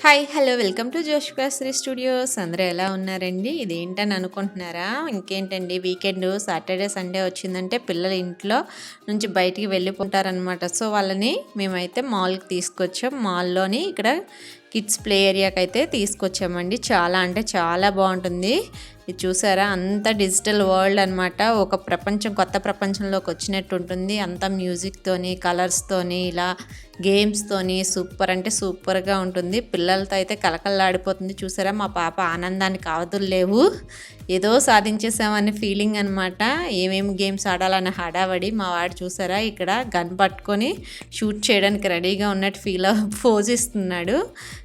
Hi hello welcome to Joshkashri studios. అందరూ ఎలా ఉన్నారండి? ఇదేంటని అనుకుంటున్నారా? ఇంకేంటండి, వీకెండ్ సాటర్డే సండే వచ్చిందంటే పిల్లలు ఇంట్లో నుంచి బయటికి వెళ్ళిపోతారనమాట. సో వాళ్ళని మేమైతే మాల్కి తీసుకొచ్చాం. మాల్లోని ఇక్కడ కిడ్స్ ప్లే ఏరియాకి అయితే తీసుకొచ్చామండి. చాలా అంటే చాలా బాగుంటుంది. ఇది చూసారా, అంత డిజిటల్ వరల్డ్ అనమాట. ఒక ప్రపంచం, కొత్త ప్రపంచంలోకి వచ్చినట్టు ఉంటుంది. అంతా మ్యూజిక్తోని, కలర్స్తోని, ఇలా గేమ్స్తోని సూపర్ అంటే సూపర్గా ఉంటుంది. పిల్లలతో అయితే కలకల్లాడిపోతుంది. చూసారా, మా పాప ఆనందానికి అవధులు లేవు. ఏదో సాధించేసామని ఫీలింగ్ అనమాట. ఏమేమి గేమ్స్ ఆడాలన్న హడావడి. మా వాడు చూసారా, ఇక్కడ గన్ పట్టుకొని షూట్ చేయడానికి రెడీగా ఉన్నట్టు పోజ్ ఇస్తున్నాడు.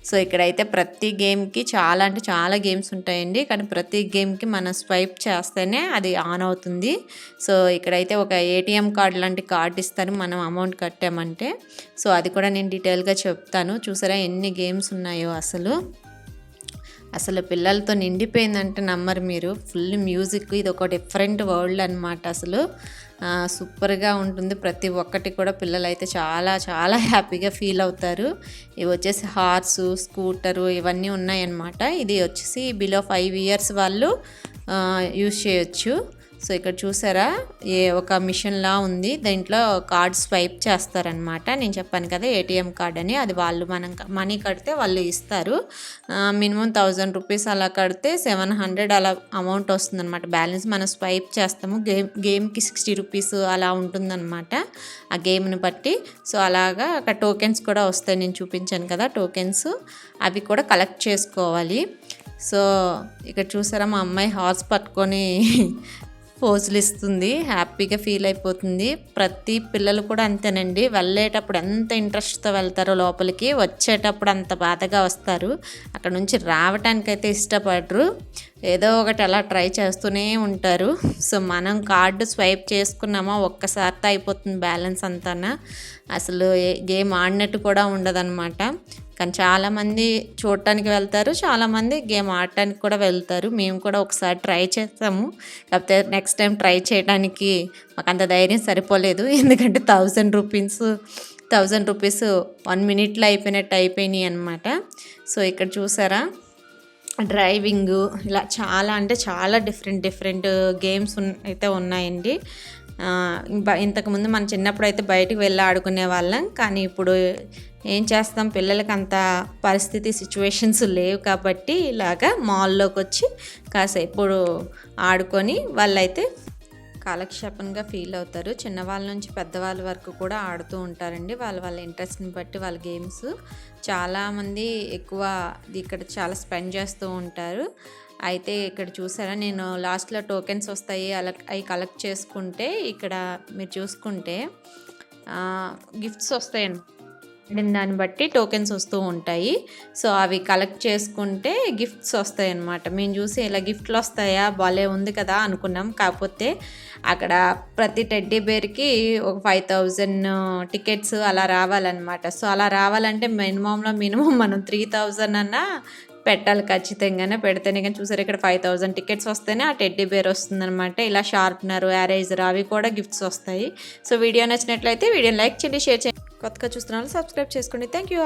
సో ఇక్కడైతే ప్రతి గేమ్కి చాలా అంటే చాలా గేమ్స్ ఉంటాయండి. కానీ ప్రతి గేమ్కి మనం స్వైప్ చేస్తేనే అది ఆన్ అవుతుంది. సో ఇక్కడైతే ఒక ఏటీఎం కార్డు లాంటి కార్డు ఇస్తారు మనం అమౌంట్ కట్టామంటే. సో అది కూడా నేను డీటెయిల్గా చెప్తాను. చూసారా ఎన్ని గేమ్స్ ఉన్నాయో. అసలు పిల్లలతో నిండిపోయిందంటే నమ్మరు మీరు. ఫుల్ మ్యూజిక్, ఇది ఒక డిఫరెంట్ వరల్డ్ అనమాట. అసలు సూపర్గా ఉంటుంది. ప్రతి ఒక్కటి కూడా పిల్లలు అయితే చాలా చాలా హ్యాపీగా ఫీల్ అవుతారు. ఇవి వచ్చేసి హార్సు, స్కూటరు ఇవన్నీ ఉన్నాయన్నమాట. ఇది వచ్చేసి బిలో 5 years వాళ్ళు యూజ్ చేయొచ్చు. సో ఇక్కడ చూసారా, ఒక మిషన్లా ఉంది. దీంట్లో కార్డ్ స్వైప్ చేస్తారనమాట. నేను చెప్పాను కదా ఏటీఎం కార్డ్ అని, అది వాళ్ళు మనం మనీ కడితే వాళ్ళు ఇస్తారు. మినిమం 1000 రూపీస్ అలా కడితే 700 అలా అమౌంట్ వస్తుందన్నమాట. బ్యాలెన్స్ మనం స్వైప్ చేస్తాము. గేమ్కి 60 రూపీస్ అలా ఉంటుందన్నమాట ఆ గేమ్ని బట్టి. సో అలాగా అక్కడ టోకెన్స్ కూడా వస్తాయి. నేను చూపించాను కదా టోకెన్స్, అవి కూడా కలెక్ట్ చేసుకోవాలి. సో ఇక్కడ చూసారా, మా అమ్మాయి హార్స్ పట్టుకొని పోజులు ఇస్తుంది. హ్యాపీగా ఫీల్ అయిపోతుంది. ప్రతి పిల్లలు కూడా అంతేనండి. వెళ్ళేటప్పుడు ఎంత ఇంట్రెస్ట్తో వెళ్తారో లోపలికి, వచ్చేటప్పుడు అంత బాధగా వస్తారు. అక్కడ నుంచి రావటానికైతే ఇష్టపడరు. ఏదో ఒకటి అలా ట్రై చేస్తూనే ఉంటారు. సో మనం కార్డు స్వైప్ చేసుకున్నామా ఒక్కసారితో అయిపోతుంది బ్యాలెన్స్ అంతా. అసలు గేమ్ ఆడినట్టు కూడా ఉండదన్నమాట. కానీ చాలామంది చూడటానికి వెళ్తారు, చాలామంది గేమ్ ఆడటానికి కూడా వెళ్తారు. మేము కూడా ఒకసారి ట్రై చేస్తాము. కాకపోతే నెక్స్ట్ టైం ట్రై చేయడానికి మాకు అంత ధైర్యం సరిపోలేదు. ఎందుకంటే 1000 రూపీస్ 1 minute అయిపోయినాయి అనమాట. సో ఇక్కడ చూసారా, డ్రైవింగ్, ఇలా చాలా అంటే చాలా డిఫరెంట్ గేమ్స్ అయితే ఉన్నాయండి. ఇంతకుముందు మన చిన్నప్పుడు అయితే బయటికి వెళ్ళి ఆడుకునే వాళ్ళం. కానీ ఇప్పుడు ఏం చేస్తాం, పిల్లలకి అంత పరిస్థితి సిచ్యువేషన్స్ లేవు కాబట్టి ఇలాగా మాల్లోకి వచ్చి కాసేపు ఆడుకొని వాళ్ళైతే కాలక్షేపంగా ఫీల్ అవుతారు. చిన్నవాళ్ళ నుంచి పెద్దవాళ్ళ వరకు కూడా ఆడుతూ ఉంటారండి. వాళ్ళ ఇంట్రెస్ట్ని బట్టి వాళ్ళ గేమ్స్. చాలామంది ఎక్కువ ఇక్కడ చాలా స్పెండ్ చేస్తూ ఉంటారు. అయితే ఇక్కడ చూసారా, నేను లాస్ట్లో టోకెన్స్ వస్తాయి, అవి కలెక్ట్ చేసుకుంటే ఇక్కడ మీరు చూసుకుంటే గిఫ్ట్స్ వస్తాయండి. దాన్ని బట్టి టోకెన్స్ వస్తూ ఉంటాయి. సో అవి కలెక్ట్ చేసుకుంటే గిఫ్ట్స్ వస్తాయి అన్నమాట. మేము చూసి ఇలా గిఫ్ట్లు వస్తాయా, భలే ఉంది కదా అనుకున్నాం. కాకపోతే అక్కడ ప్రతి టెడ్డీ బేర్కి ఒక 5000 టికెట్స్ అలా రావాలన్నమాట. సో అలా రావాలంటే మినిమం మనం 3000 అన్నా పెట్టాలి ఖచ్చితంగానే. పెడితేనే కానీ చూసారు, ఇక్కడ 5000 టికెట్స్ వస్తేనే ఆ టెడ్డీ బేర్ వస్తుందన్నమాట. ఇలా షార్ప్నర్, ఎరేజర్ అవి కూడా గిఫ్ట్స్ వస్తాయి. సో వీడియో నచ్చినట్లయితే వీడియోని లైక్ చేయండి, షేర్ చేయండి. కొత్తగా చూస్తున్న వాళ్ళు సబ్స్క్రైబ్ చేసుకోండి. Thank you.